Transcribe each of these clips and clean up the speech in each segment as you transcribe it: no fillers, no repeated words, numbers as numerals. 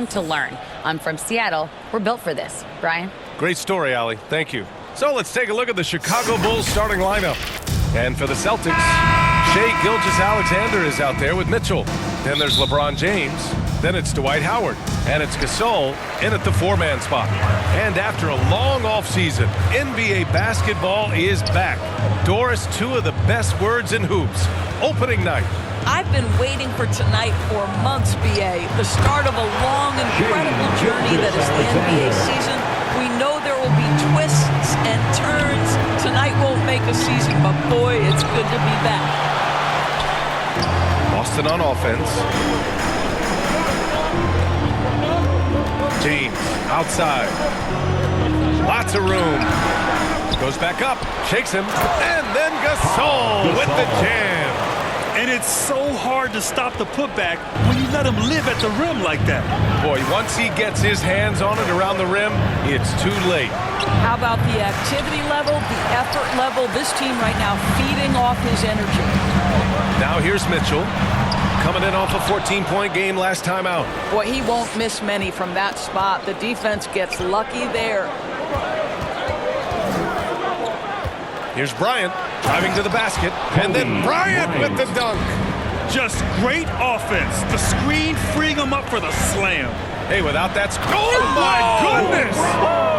to learn. I'm from Seattle. We're built for this. Brian? Great story, Allie. Thank you. So let's take a look at the Chicago Bulls starting lineup. And for the Celtics, Shai Gilgeous-Alexander is out there with Mitchell. Then there's LeBron James. Then it's Dwight Howard. And it's Gasol in at the four-man spot. And after a long offseason, NBA basketball is back. Doris, two of the best words in hoops. Opening night. I've been waiting for tonight for months, BA. The start of a long, incredible journey that is the NBA season. We know there will be twists and turns. Tonight won't make a season, but boy, it's good to be back. Boston on offense. James outside. Lots of room. Goes back up, shakes him, and then Gasol with the jam. And it's so hard to stop the putback when you let him live at the rim like that. Boy, once he gets his hands on it around the rim, it's too late. How about the activity level, the effort level? This team right now feeding off his energy. Now here's Mitchell, coming in off a 14-point game last time out. Boy, he won't miss many from that spot. The defense gets lucky there. Here's Bryant driving to the basket, and then Bryant with the dunk. Just great offense. The screen freeing him up for the slam. Hey, without that, oh my goodness!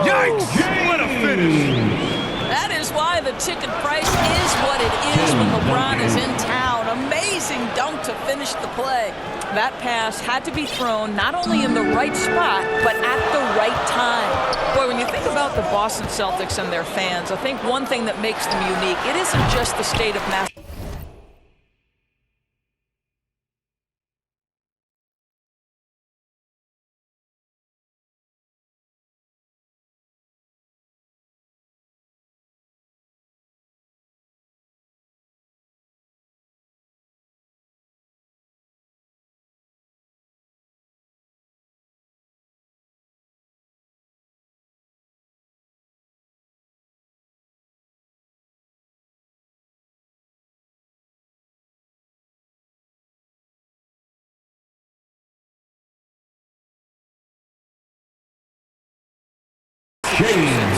Yikes! What a finish! That is why the ticket price is what it is when LeBron is in town. Amazing dunk to finish the play. That pass had to be thrown not only in the right spot, but at the right time. Boy, when you think about the Boston Celtics and their fans, I think one thing that makes them unique, it isn't just the state of national.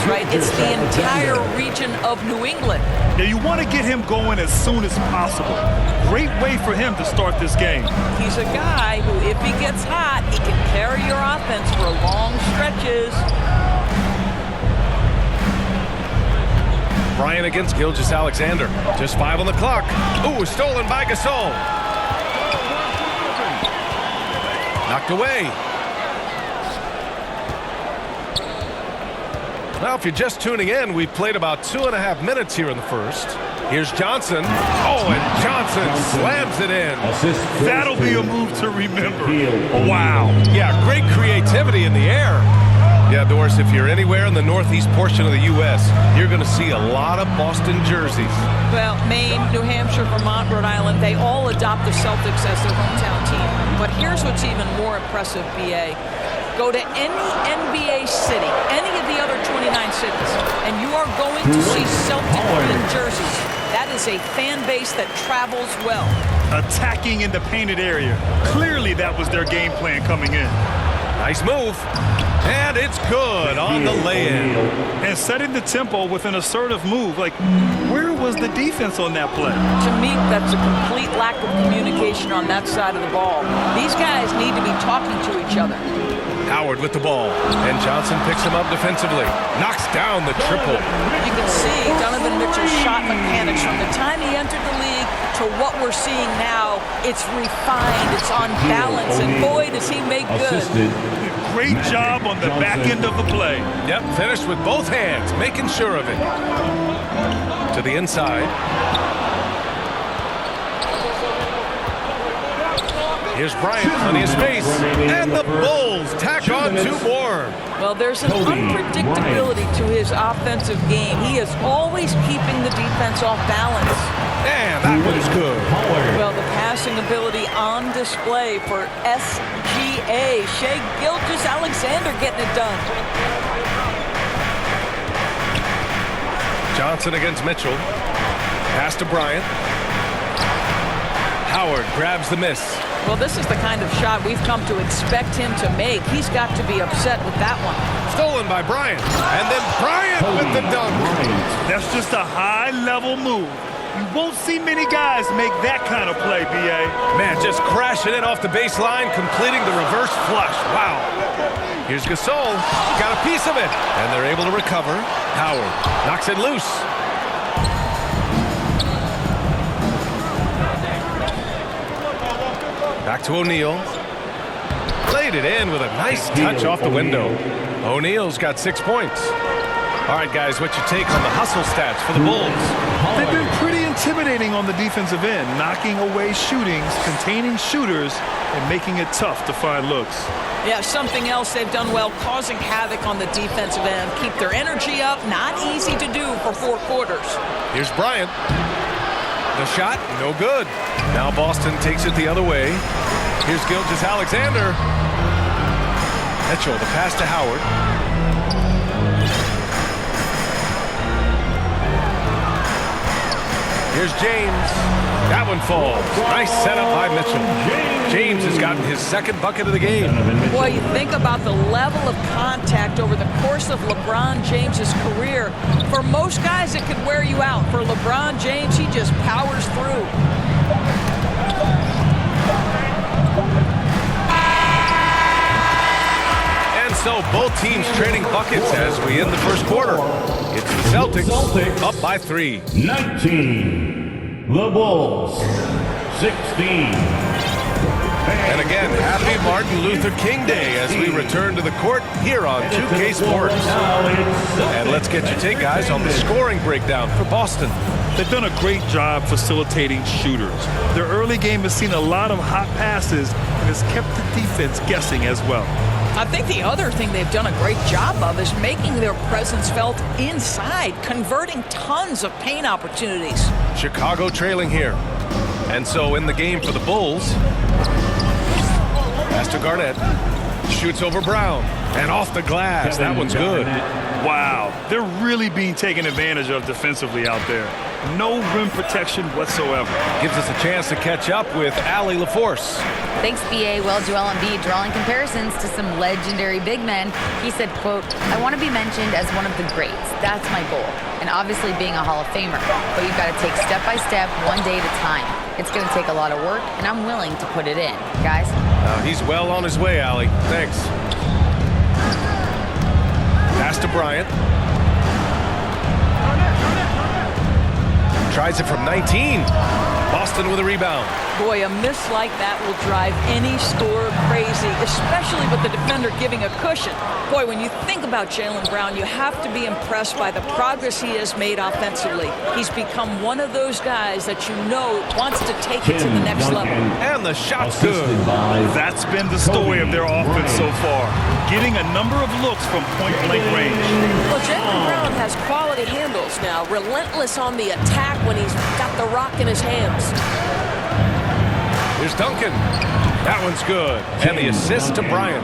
Right, it's the entire region of New England. Yeah, you want to get him going as soon as possible. Great way for him to start this game. He's a guy who, if he gets hot, he can carry your offense for long stretches. Bryant against Gilgeous-Alexander. Just 5 on the clock. Ooh, stolen by Gasol. Knocked away. Now, if you're just tuning in, we've played about 2.5 minutes here in the first. Here's Johnson. Oh, and Johnson slams it in. That'll be a move to remember. Wow. Yeah, great creativity in the air. Yeah, Doris, if you're anywhere in the northeast portion of the U.S., you're going to see a lot of Boston jerseys. Well, Maine, New Hampshire, Vermont, Rhode Island, they all adopt the Celtics as their hometown team. But here's what's even more impressive, BA. Go to any NBA city, any of the other 29 cities, and you are going to see Celtic-green jerseys. That is a fan base that travels well. Attacking in the painted area. Clearly that was their game plan coming in. Nice move. And it's good on the lay-in. And setting the tempo with an assertive move. Like, where was the defense on that play? To me, that's a complete lack of communication on that side of the ball. These guys need to be talking to each other. Howard with the ball, and Johnson picks him up defensively. Knocks down the triple. You can see Donovan Mitchell's shot mechanics from the time he entered the league to what we're seeing now. It's refined, it's on balance, and boy, does he make good. Great job on the back end of the play. Yep, finished with both hands, making sure of it. To the inside. Here's Bryant, plenty of space, and the Bulls tack on 2 more. Well, there's an unpredictability to his offensive game. He is always keeping the defense off balance. And that one's good. Well, the passing ability on display for SGA. Shai Gilgeous-Alexander getting it done. Johnson against Mitchell. Pass to Bryant. Howard grabs the miss. Well, this is the kind of shot we've come to expect him to make. He's got to be upset with that one. Stolen by Bryant. And then Bryant with the dunk. That's just a high-level move. You won't see many guys make that kind of play, B.A. Man, just crashing in off the baseline, completing the reverse flush. Wow. Here's Gasol. Got a piece of it. And they're able to recover. Howard knocks it loose. Back to O'Neal. Laid it in with a nice touch off the window. O'Neal's got 6 points. All right, guys, what's your take on the hustle stats for the Bulls? They've been pretty intimidating on the defensive end, knocking away shootings, containing shooters, and making it tough to find looks. Yeah, something else they've done well, causing havoc on the defensive end. Keep their energy up. Not easy to do for 4 quarters. Here's Bryant. The shot, no good. Now Boston takes it the other way. Here's Gilgeous-Alexander. Mitchell, the pass to Howard. Here's James. That one falls. Nice setup by Mitchell. James has gotten his 2nd bucket of the game. Boy, you think about the level of contact over the course of LeBron James's career. For most guys, it could wear you out. For LeBron James, he just powers through. And so both teams trading buckets as we end the first quarter. It's the Celtics up by 3. 19. The Bulls. 16. And again, happy Martin Luther King Day as we return to the court here on 2K Sports. And let's get your take, guys, on the scoring breakdown for Boston. They've done a great job facilitating shooters. Their early game has seen a lot of hot passes and has kept the defense guessing as well. I think the other thing they've done a great job of is making their presence felt inside, converting tons of paint opportunities. Chicago trailing here. And so in the game for the Bulls, pass to Garnett. Shoots over Brown. And off the glass. That one's good. Wow, they're really being taken advantage of defensively out there. No rim protection whatsoever. Gives us a chance to catch up with Allie LaForce. Thanks, BA. Well, Joel Embiid drawing comparisons to some legendary big men. He said, quote, "I want to be mentioned as one of the greats. That's my goal. And obviously being a Hall of Famer. But you've got to take step by step, one day at a time. It's going to take a lot of work, and I'm willing to put it in." Guys? He's well on his way, Allie. Thanks. Pass to Bryant. Tries it from 19. Boston with a rebound. Boy, a miss like that will drive any scorer crazy, especially with the defender giving a cushion. Boy, when you think about Jaylen Brown, you have to be impressed by the progress he has made offensively. He's become one of those guys that you know wants to take it to the next level. And the shot's good. That's been the story of their offense so far. Getting a number of looks from point-blank range. Well, Jaylen Brown has quality handles now, relentless on the attack when he's got the rock in his hands. Here's Duncan. That one's good. And the assist to Bryant.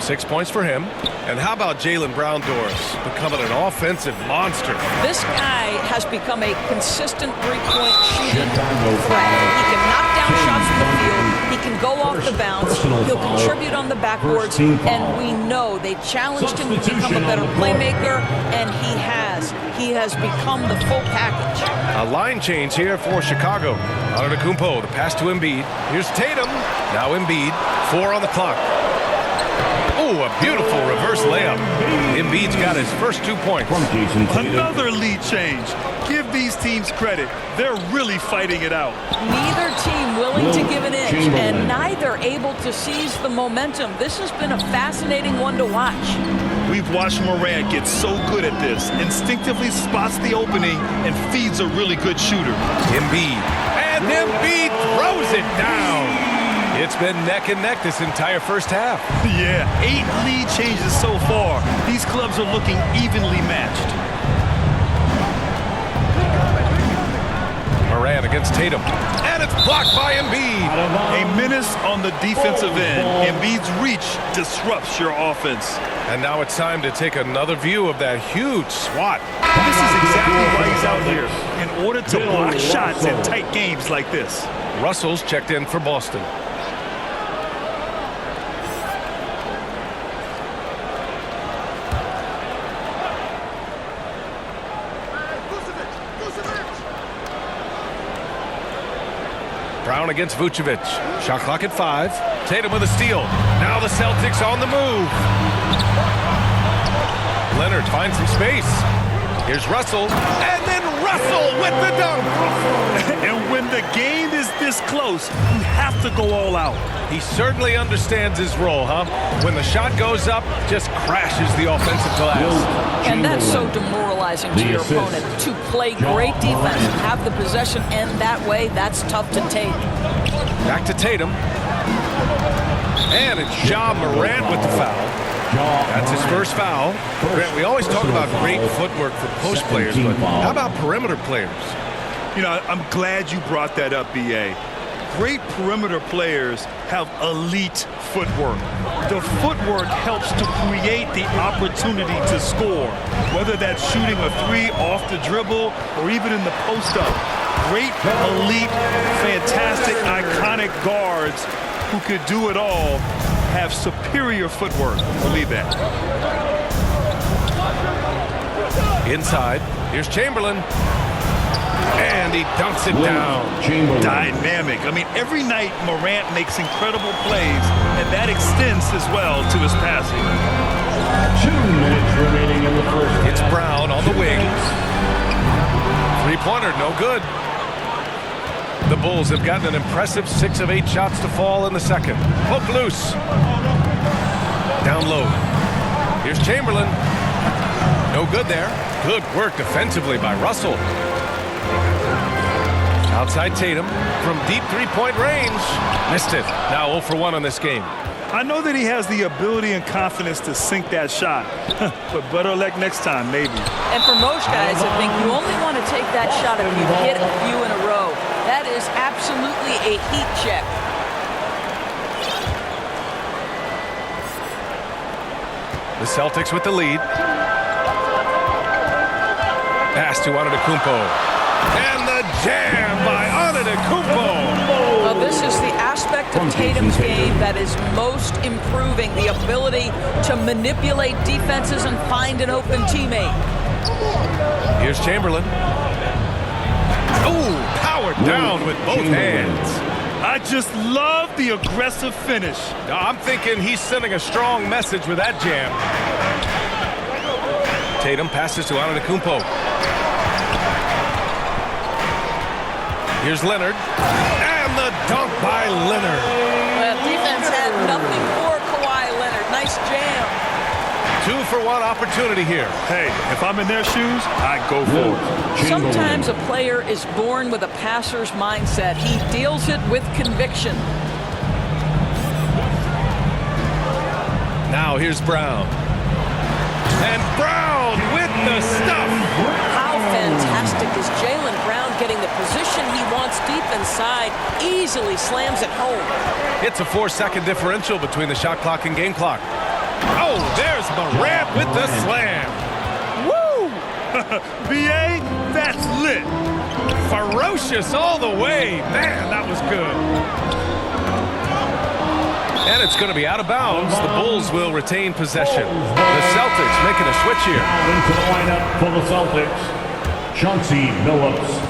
6 points for him. And how about Jaylen Brown, Doris, becoming an offensive monster? This guy has become a consistent three-point shooting threat. He can knock down shots from the field. He can go off the bounce. He'll contribute on the backboards. And we know they challenged him to become a better playmaker, and he has. He has become the full package. A line change here for Chicago. Antetokounmpo, the pass to Embiid. Here's Tatum. Now Embiid. 4 on the clock. Oh, a beautiful reverse layup. Embiid's got his first 2 points. Another lead change. Give these teams credit. They're really fighting it out. Neither team willing to give an inch, and neither able to seize the momentum. This has been a fascinating one to watch. We've watched Morant get so good at this. Instinctively spots the opening and feeds a really good shooter. Embiid. And Embiid throws it down. It's been neck and neck this entire first half. Yeah, 8 lead changes so far. These clubs are looking evenly matched. Morant against Tatum. And it's blocked by Embiid. A menace on the defensive end. Embiid's reach disrupts your offense. And now it's time to take another view of that huge swat. This is exactly why he's out here, in order to block shots in tight games like this. Russell's checked in for Boston. Brown against Vucevic. Shot clock at 5. Tatum with a steal. Now the Celtics on the move. Leonard finds some space. Here's Russell. And then Russell with the dunk. And when the game is this close, you have to go all out. He certainly understands his role, huh? When the shot goes up, just crashes the offensive glass. And that's so demoralizing to your opponent. To play great defense and have the possession end that way, that's tough to take. Back to Tatum. And it's Ja Morant with the foul. That's his first foul. Grant, we always talk about great footwork for post players, but how about perimeter players? You know, I'm glad you brought that up, B.A. Great perimeter players have elite footwork. The footwork helps to create the opportunity to score, whether that's shooting a 3 off the dribble or even in the post-up. Great, elite, fantastic, iconic guards who could do it all have superior footwork. Believe that. Inside, here's Chamberlain. And he dunks it down. Dynamic. I mean, every night Morant makes incredible plays, and that extends as well to his passing. 2 minutes remaining in the first half. It's Brown on the wings. Three-pointer, no good. The Bulls have gotten an impressive 6 of 8 shots to fall in the second. Poke loose. Down low. Here's Chamberlain. No good there. Good work defensively by Russell. Outside Tatum from deep three-point range. Missed it. Now 0 for 1 on this game. I know that he has the ability and confidence to sink that shot, but better luck next time, maybe. And for most guys, I think you only want to take that shot if you hit a few in a row. That is absolutely a heat check. The Celtics with the lead. Pass to Antetokounmpo. And the jam by Antetokounmpo. Well, this is the aspect of Tatum's game that is most improving, the ability to manipulate defenses and find an open teammate. Here's Chamberlain. Oh, powered down with both hands. I just love the aggressive finish. I'm thinking he's sending a strong message with that jam. Tatum passes to Antetokounmpo. Here's Leonard. And the dunk by Leonard. Well, defense had nothing for Kawhi Leonard. Nice jam. 2 for 1 opportunity here. Hey, if I'm in their shoes, I go for it. Sometimes a player is born with a passer's mindset. He deals it with conviction. Now here's Brown. And Brown with the stuff. How fantastic is Jaylen Brown getting the position he wants deep inside, easily slams it home. It's a 4-second differential between the shot clock and game clock. Oh, there's Morant with the slam. Woo! B.A., that's lit. Ferocious all the way. Man, that was good. And it's going to be out of bounds. The Bulls will retain possession. The Celtics making a switch here. Into the lineup for the Celtics, Chauncey Billups.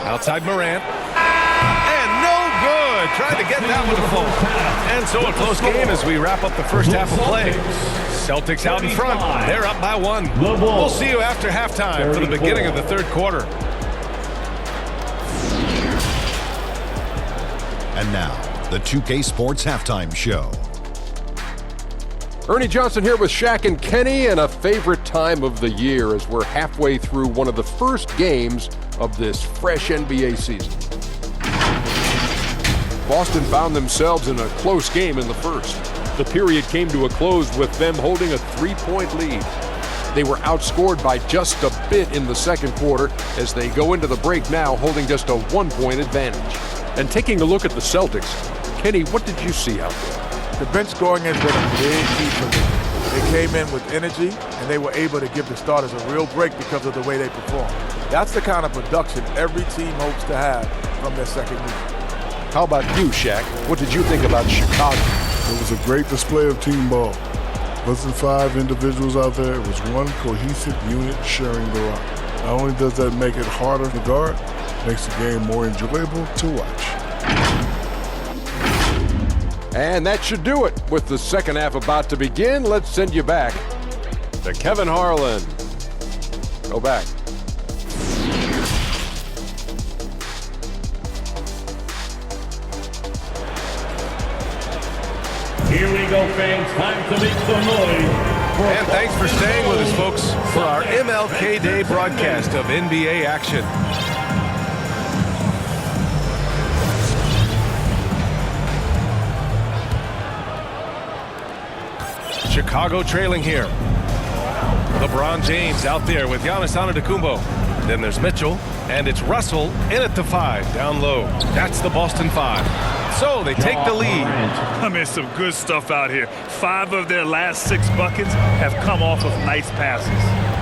Outside Morant. And no good. Trying to get that one to fall. And so a close game as we wrap up the first half of play. Celtics out in front. They're up by 1. We'll see you after halftime for the beginning of the third quarter. And now, the 2K Sports Halftime Show. Ernie Johnson here with Shaq and Kenny, and a favorite time of the year as we're halfway through one of the first games of this fresh NBA season. Boston found themselves in a close game in the first. The period came to a close with them holding a 3-point lead. They were outscored by just a bit in the second quarter as they go into the break now holding just a 1-point advantage. And taking a look at the Celtics, Kenny, what did you see out there? The bench scoring has been a big key for them. They came in with energy, and they were able to give the starters a real break because of the way they performed. That's the kind of production every team hopes to have from their second unit. How about you, Shaq? What did you think about Chicago? It was a great display of team ball. Wasn't 5 individuals out there. It was one cohesive unit sharing the rock. Not only does that make it harder to guard, it makes the game more enjoyable to watch. And that should do it. With the second half about to begin, let's send you back to Kevin Harlan. Go back. Here we go, fans. Time to make some noise. And thanks for staying with us, folks, for our MLK Day broadcast of NBA action. Chicago trailing here. LeBron James out there with Giannis Antetokounmpo. Then there's Mitchell, and it's Russell in at the 5, down low. That's the Boston 5. So they take the lead. I mean, some good stuff out here. 5 of their last 6 buckets have come off of nice passes.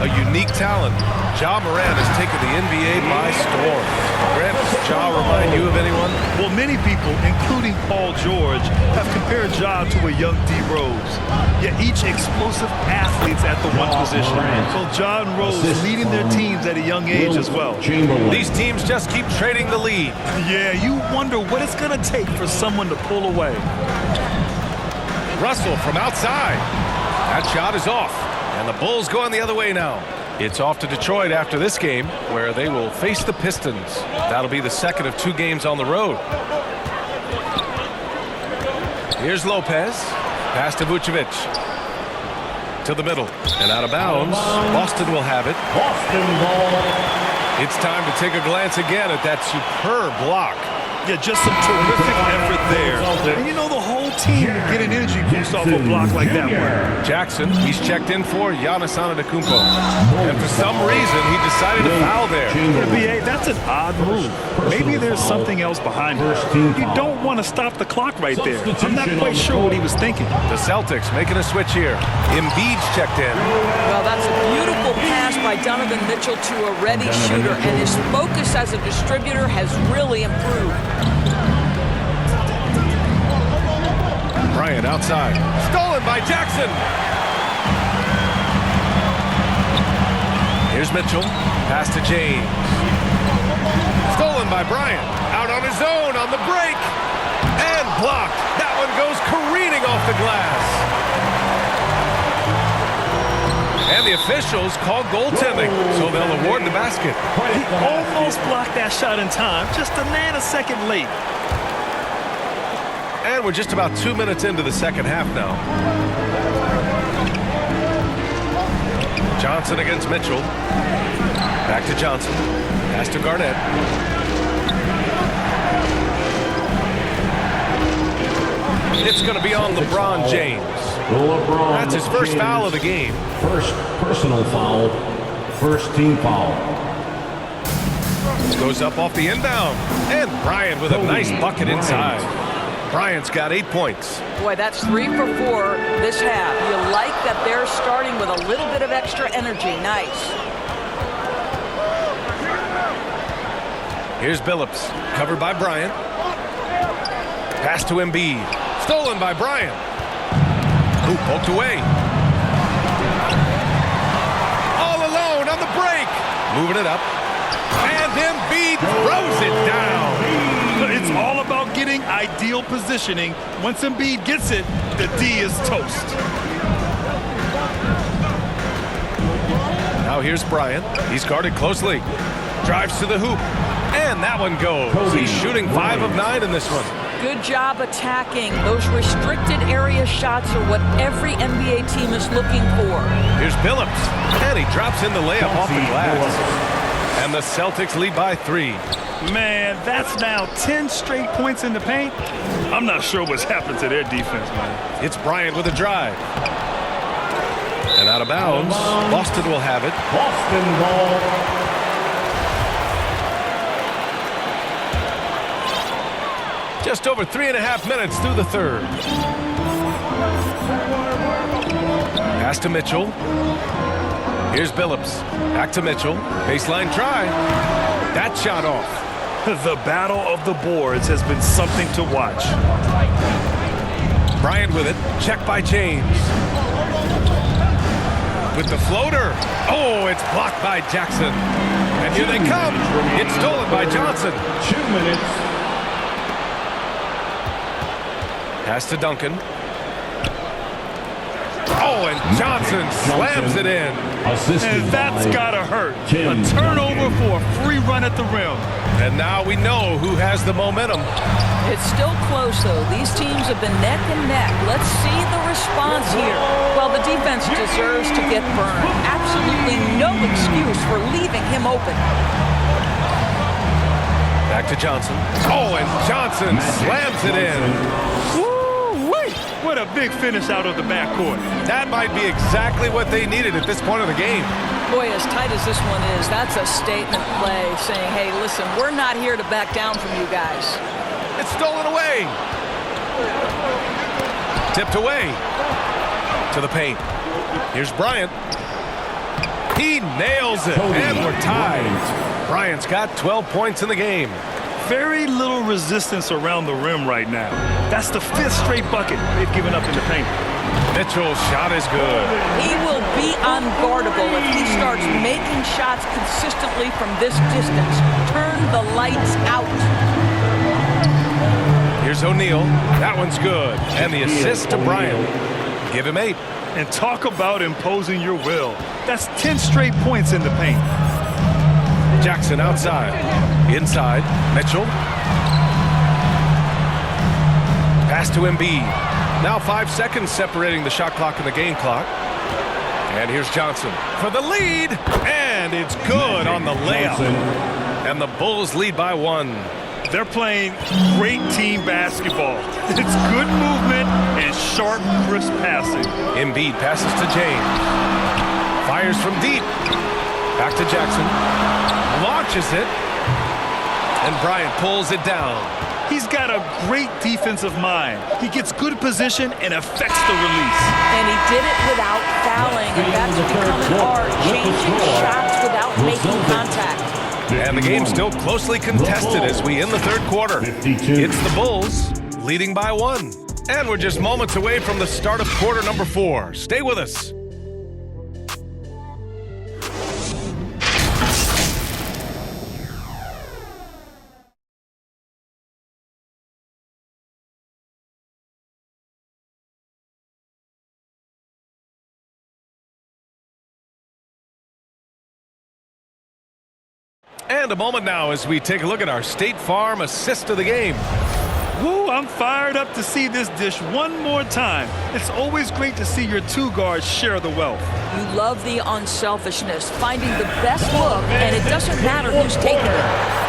A unique talent. Ja Morant has taken the NBA by storm. Grant, does Ja remind you of anyone? Well, many people, including Paul George, have compared Ja to a young D. Rose. Yet each explosive athletes at the one position. So Ja and Rose leading their teams at a young age as well. These teams just keep trading the lead. Yeah, you wonder what it's going to take for someone to pull away. Russell from outside. That shot is off. And the Bulls going the other way now. It's off to Detroit after this game, where they will face the Pistons. That'll be the second of 2 games on the road. Here's Lopez. Pass to Vucevic. To the middle. And out of bounds. Boston will have it. Boston ball. It's time to take a glance again at that superb block. Yeah, just some terrific effort there. And you know, the whole team will get an energy boost off a block like that one. Jackson, he's checked in for Giannis Antetokounmpo. And for some reason, he decided to foul there. BA, that's an odd move. Maybe there's something else behind it. You don't want to stop the clock right there. I'm not quite sure what he was thinking. The Celtics making a switch here. Embiid's checked in. Well, that's a beautiful pass by Donovan Mitchell to a ready shooter, and his focus as a distributor has really improved. Bryant outside. Stolen by Jackson. Here's Mitchell. Pass to James. Stolen by Bryant. Out on his own on the break. And blocked. That one goes careening off the glass. And the officials call goaltending, so they'll award the basket. He almost blocked that shot in time, just a nanosecond late. And we're just about 2 minutes into the second half now. Johnson against Mitchell. Back to Johnson. Pass to Garnett. It's going to be on LeBron James. That's his first foul of the game. First personal foul. First team foul. Goes up off the inbound. And Bryant with a nice bucket inside. Bryant's got 8 points. Boy, that's 3 for 4 this half. You like that they're starting with a little bit of extra energy. Nice. Here's Billups, covered by Bryant. Pass to Embiid. Stolen by Bryant. Who poked away. All alone on the break. Moving it up. And Embiid throws it down. It's all about getting ideal positioning. Once Embiid gets it, the D is toast. Now here's Bryant. He's guarded closely. Drives to the hoop. And that one goes. He's shooting 5 of 9 in this one. Good job attacking. Those restricted area shots are what every NBA team is looking for. Here's Billups. And he drops in the layup off the glass. And the Celtics lead by 3. Man, that's now 10 straight points in the paint. I'm not sure what's happened to their defense, man. It's Bryant with a drive. And out of bounds. Boston will have it. Boston ball. Just over 3.5 minutes through the third. Pass to Mitchell. Here's Billups. Back to Mitchell. Baseline try. That shot off. The battle of the boards has been something to watch. Bryant with it. Check by James. With the floater. Oh, it's blocked by Jackson. And here they come. It's stolen by Johnson. 2 minutes. Pass to Duncan. Oh, and Johnson slams it in. And that's gotta hurt. A turnover for a free run at the rim. And now we know who has the momentum. It's still close, though. These teams have been neck and neck. Let's see the response here. Well, the defense deserves to get burned. Absolutely no excuse for leaving him open. Back to Johnson. Oh, and Johnson slams it in. Woo-wee! What a big finish out of the backcourt. That might be exactly what they needed at this point of the game. Boy, as tight as this one is, that's a statement play saying, hey, listen, we're not here to back down from you guys. It's stolen away. Tipped away to the paint. Here's Bryant. He nails it, and we're tied. Bryant's got 12 points in the game. Very little resistance around the rim right now. That's the 5th straight bucket they've given up in the paint. Mitchell's shot is good. He will be unguardable if he starts making shots consistently from this distance. Turn the lights out. Here's O'Neal. That one's good. And the assist to Bryant. Give him 8. And talk about imposing your will. That's 10 straight points in the paint. Jackson outside. Inside. Mitchell. Pass to Embiid. Now 5 seconds separating the shot clock and the game clock. And here's Johnson for the lead. And it's good on the layup. And the Bulls lead by 1. They're playing great team basketball. It's good movement and sharp, crisp passing. Embiid passes to James. Fires from deep. Back to Jackson. Launches it. And Bryant pulls it down. He's got a great defensive mind. He gets good position and affects the release. And he did it without fouling, and that's become an art, changing shots without making contact. And the game's still closely contested as we end the third quarter. It's the Bulls leading by 1. And we're just moments away from the start of quarter number 4. Stay with us. And a moment now as we take a look at our State Farm assist of the game. Woo, I'm fired up to see this dish one more time. It's always great to see your 2 guards share the wealth. You love the unselfishness, finding the best look, and it doesn't matter who's taking it.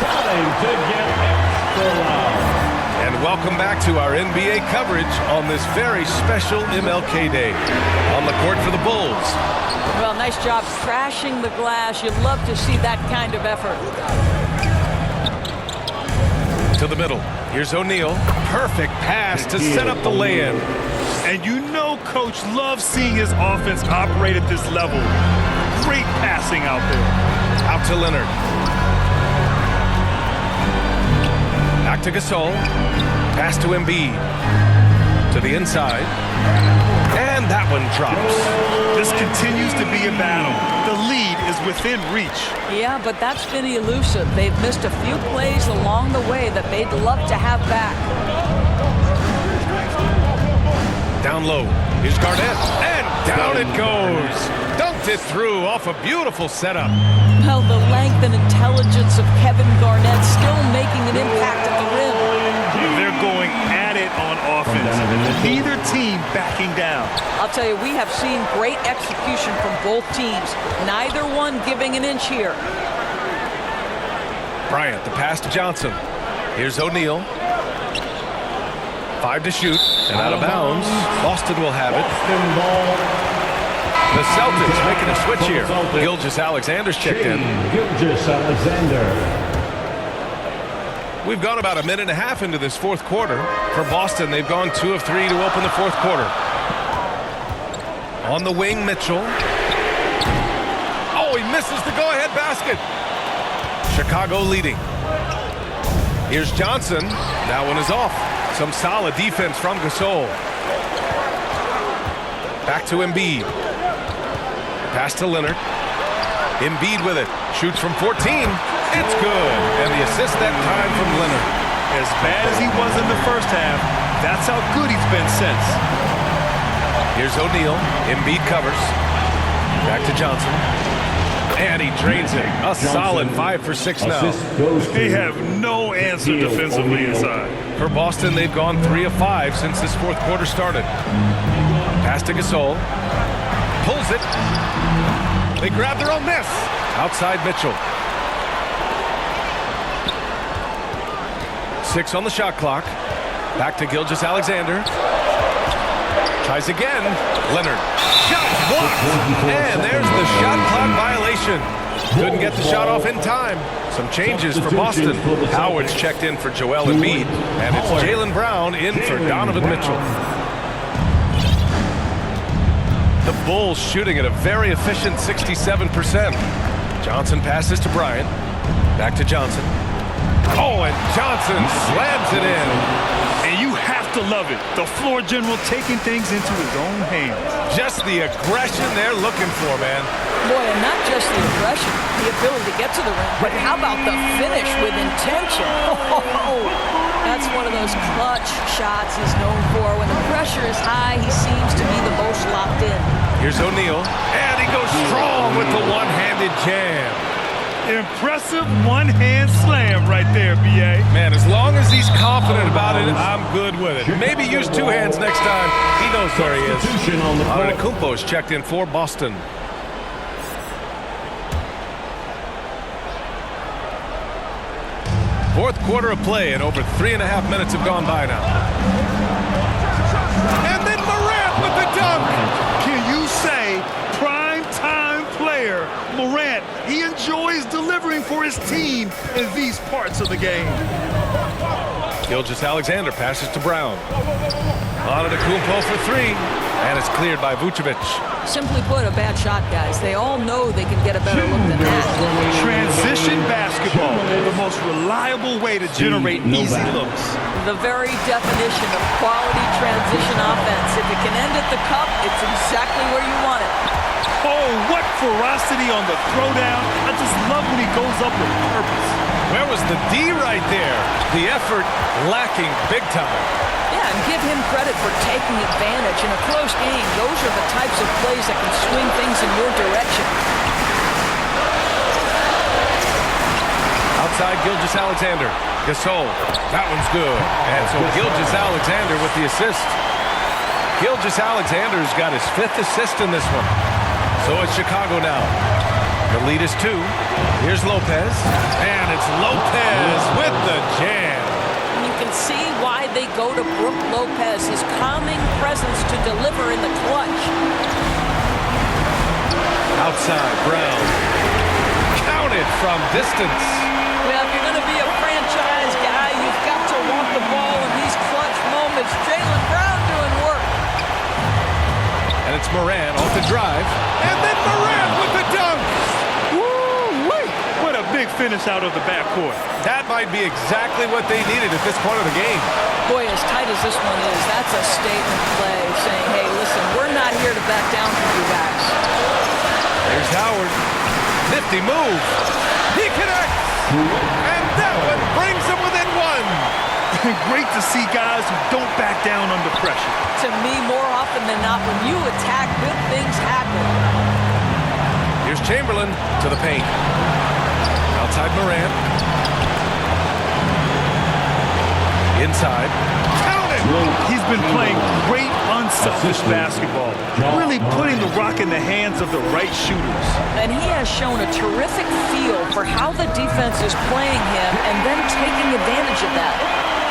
Time to get extra loud. And welcome back to our NBA coverage on this very special MLK Day. On the court for the Bulls. Well, nice job crashing the glass. You'd love to see that kind of effort. To the middle. Here's O'Neal. Perfect pass to set up the lay-in. And you know Coach loves seeing his offense operate at this level. Great passing out there. Out to Leonard. Back to Gasol. Pass to Embiid. To the inside. And that one drops. This continues to be a battle. The lead is within reach. Yeah, but that's been elusive. They've missed a few plays along the way that they'd love to have back. Down low. Here's Garnett. And down it goes. Dunked it through off a beautiful setup. Well, the length and intelligence of Kevin Garnett still making an impact at the rim. They're going at it on offense. Neither team backing down. I'll tell you, we have seen great execution from both teams. Neither one giving an inch here. Bryant, the pass to Johnson. Here's O'Neal. 5 to shoot, and out of bounds. Boston will have it. The Celtics making a switch here. Gilgeous-Alexander's checked in. Gilgeous-Alexander. We've gone about a minute and a half into this fourth quarter. For Boston, they've gone 2 of 3 to open the fourth quarter. On the wing, Mitchell. Oh, he misses the go-ahead basket. Chicago leading. Here's Johnson. That one is off. Some solid defense from Gasol. Back to Embiid. Pass to Leonard. Embiid with it. Shoots from 14. It's good. And the assist that time from Leonard. As bad as he was in the first half, that's how good he's been since. Here's O'Neal. Embiid covers. Back to Johnson. And he drains it. A solid 5 for 6 now. They have no answer defensively inside. For Boston, they've gone 3 of 5 since this fourth quarter started. Pass to Gasol. Pulls it. They grab their own miss. Outside Mitchell. 6 on the shot clock. Back to Gilgeous-Alexander. Tries again. Leonard. Shot blocked. And there's the shot clock violation. Couldn't get the shot off in time. Some changes for Boston. Howard's checked in for Joel Embiid. And it's Jaylen Brown in for Donovan Mitchell. The Bulls shooting at a very efficient 67%. Johnson passes to Bryant. Back to Johnson. Oh, and Johnson slams it in. And you have to love it. The floor general taking things into his own hands. Just the aggression they're looking for, man. Boy, and not just the aggression, the ability to get to the rim, but how about the finish with intention? Oh, that's one of those clutch shots he's known for. When the pressure is high, he seems to be the most locked in. Here's O'Neal, and he goes strong with the one-handed jam. Impressive one-hand slam right there, B.A. Man, as long as he's confident about it, I'm good with it. Maybe use 2 hands next time. He knows where he is. Antetokounmpo's checked in for Boston. Fourth quarter of play, and over 3.5 minutes have gone by now. And then Morant with the dunk. Can you say prime-time player Morant? He enjoys delivering for his team in these parts of the game. Gilgeous-Alexander passes to Brown. Antetokounmpo for 3, and it's cleared by Vucevic. Simply put, a bad shot, guys. They all know they can get a better look than that. Transition basketball, the most reliable way to generate easy looks. The very definition of quality transition offense. If it can end at the cup, it's exactly where you want it. Oh, what ferocity on the throwdown. I just love when he goes up with purpose. Where was the D right there? The effort lacking big time. Yeah, and give him credit for taking advantage. In a close game, those are the types of plays that can swing things in your direction. Outside Gilgeous-Alexander. Gasol. That one's good. And so Gilgeous-Alexander with the assist. Gilgeous-Alexander's got his 5th assist in this one. So it's Chicago now. The lead is 2. Here's Lopez. And it's Lopez with the jam. And you can see why they go to Brook Lopez, his calming presence to deliver in the clutch. Outside, Brown. Counted from distance. Well, if you're going to be a franchise guy, you've got to want the ball in these clutch moments. Jaylen Brown doing work. And it's Morant off the drive. And then Morant with the dunk. Woo-wee! What a big finish out of the backcourt. That might be exactly what they needed at this point of the game. Boy, as tight as this one is, that's a statement play saying, hey, listen, we're not here to back down for you guys. There's Howard. Nifty move. He connects. And that one brings him within 1. Great to see guys who don't back down under pressure. To me, more often than not, when you attack, good things happen. Here's Chamberlain to the paint. Outside Morant. Inside. Counted. He's been playing great unselfish basketball. Really putting the rock in the hands of the right shooters. And he has shown a terrific feel for how the defense is playing him and then taking advantage of that.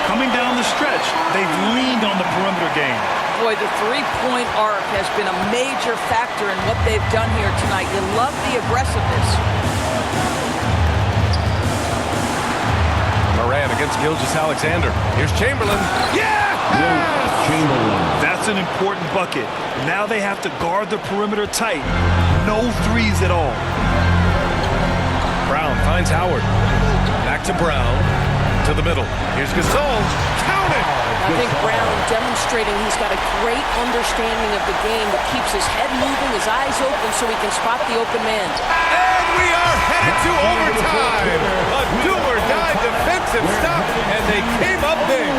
Coming down the stretch, they've leaned on the perimeter game. Boy, the three-point arc has been a major factor in what they've done here tonight. You love the aggressiveness. Moran against Gilgeous-Alexander. Here's Chamberlain. Yeah! That's an important bucket. Now they have to guard the perimeter tight. No threes at all. Brown finds Howard. Back to Brown. To the middle. Here's Gasol. Count it! I think Brown demonstrating he's got a great understanding of the game that keeps his head moving, his eyes open so he can spot the open man. And we are headed to overtime. A do-or-die defensive stop, and they came up big.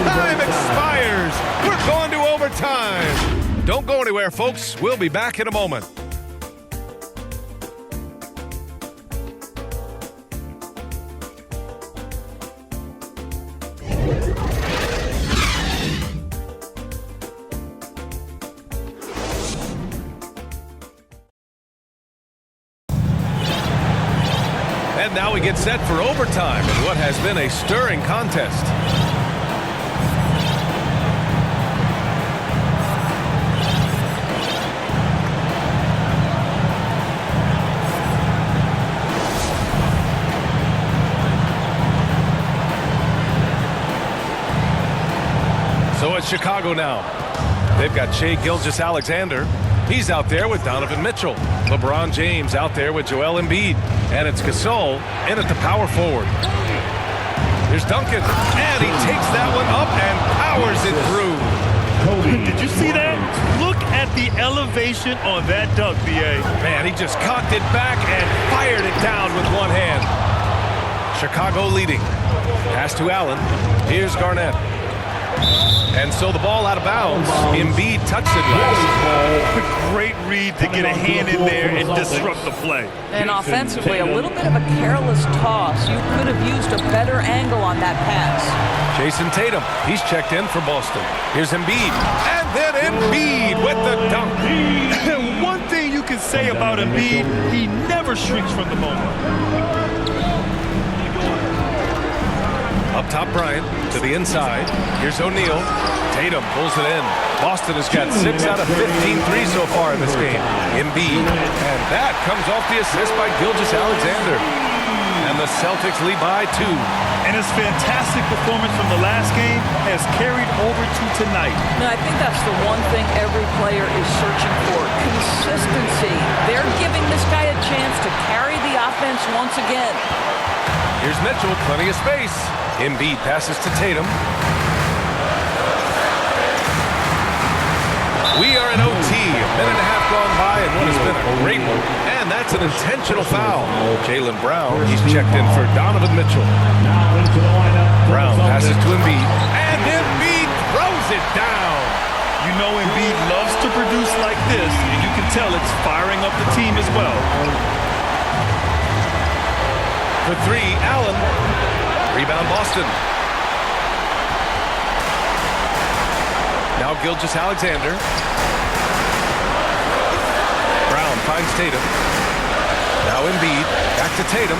Time expires. We're going to overtime. Don't go anywhere, folks. We'll be back in a moment. And now we get set for overtime in what has been a stirring contest. So it's Chicago now. They've got Shai Gilgeous-Alexander. He's out there with Donovan Mitchell. LeBron James out there with Joel Embiid. And it's Gasol in at the power forward. Here's Duncan. And he takes that one up and powers it through. Did you see that? Look at the elevation on that dunk, B.A. Man, he just cocked it back and fired it down with one hand. Chicago leading. Pass to Allen. Here's Garnett. And so the ball out of bounds. Embiid touched it last. Great read to get a hand in there and disrupt the play. And offensively, a little bit of a careless toss. You could have used a better angle on that pass. Jason Tatum, he's checked in for Boston. Here's Embiid. And then Embiid with the dunk. One thing you can say about Embiid, he never shrinks from the moment. Up top, Bryant to the inside. Here's O'Neal. Tatum pulls it in. Boston has got 6 out of 15 threes so far in this game. Embiid. And that comes off the assist by Gilgeous-Alexander. And the Celtics lead by 2. And his fantastic performance from the last game has carried over to tonight. Now, I think that's the one thing every player is searching for. Consistency. They're giving this guy a chance to carry the offense once again. Here's Mitchell, plenty of space. Embiid passes to Tatum. We are in OT. A minute and a half gone by, and what has been a great one. And that's an intentional foul. Jaylen Brown, he's checked in for Donovan Mitchell. Brown passes to Embiid. And Embiid throws it down. You know Embiid loves to produce like this, and you can tell it's firing up the team as well. For 3, Allen. Rebound Boston. Now Gilgeous-Alexander. Brown finds Tatum. Now Embiid. Back to Tatum.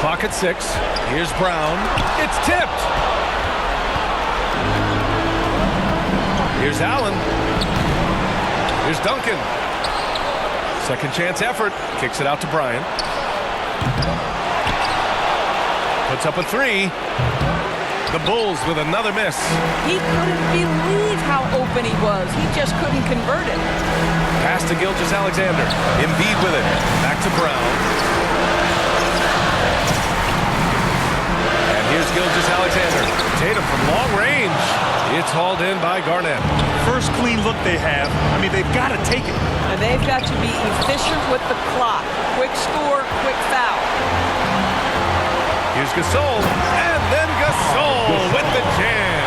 Clock at 6. Here's Brown. It's tipped. Here's Allen. Here's Duncan. Second chance effort. Kicks it out to Bryant. Puts up a 3. The Bulls with another miss. He couldn't believe how open he was. He just couldn't convert it. Pass to Gilgeous-Alexander. Embiid with it. Back to Brown. And here's Gilgeous-Alexander. Tatum from long range. It's hauled in by Garnett. First clean look they have. I mean, they've got to take it. And they've got to be efficient with the clock. Quick score, quick foul. Here's Gasol. And then Gasol with the jam.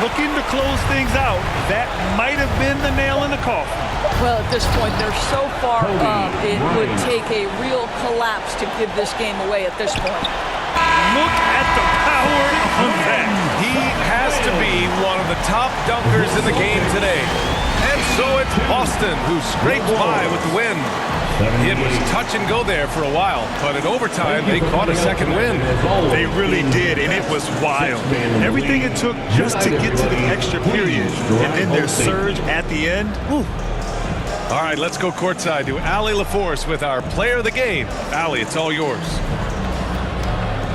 Looking to close things out. That might have been the nail in the coffin. Well, at this point, they're so far up, it would take a real collapse to give this game away at this point. Look at the power of that. He has to be one of the top dunkers in the game today. And so it's Boston who scrapes by with the win. It was touch and go there for a while, but in overtime, they caught a second win. They really did, and it was wild. Everything it took just to get to the extra period, and then their surge at the end. Whew. All right, let's go courtside to Allie LaForce with our player of the game. Allie, it's all yours.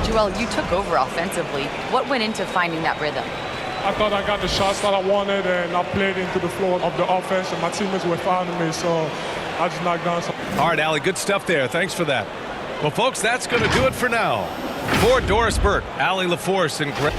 Joel, you took over offensively. What went into finding that rhythm? I thought I got the shots that I wanted, and I played into the flow of the offense, and my teammates were fouling me, so I just knocked down some. All right, Allie, good stuff there. Thanks for that. Well, folks, that's going to do it for now. For Doris Burke, Allie LaForce, and Greg.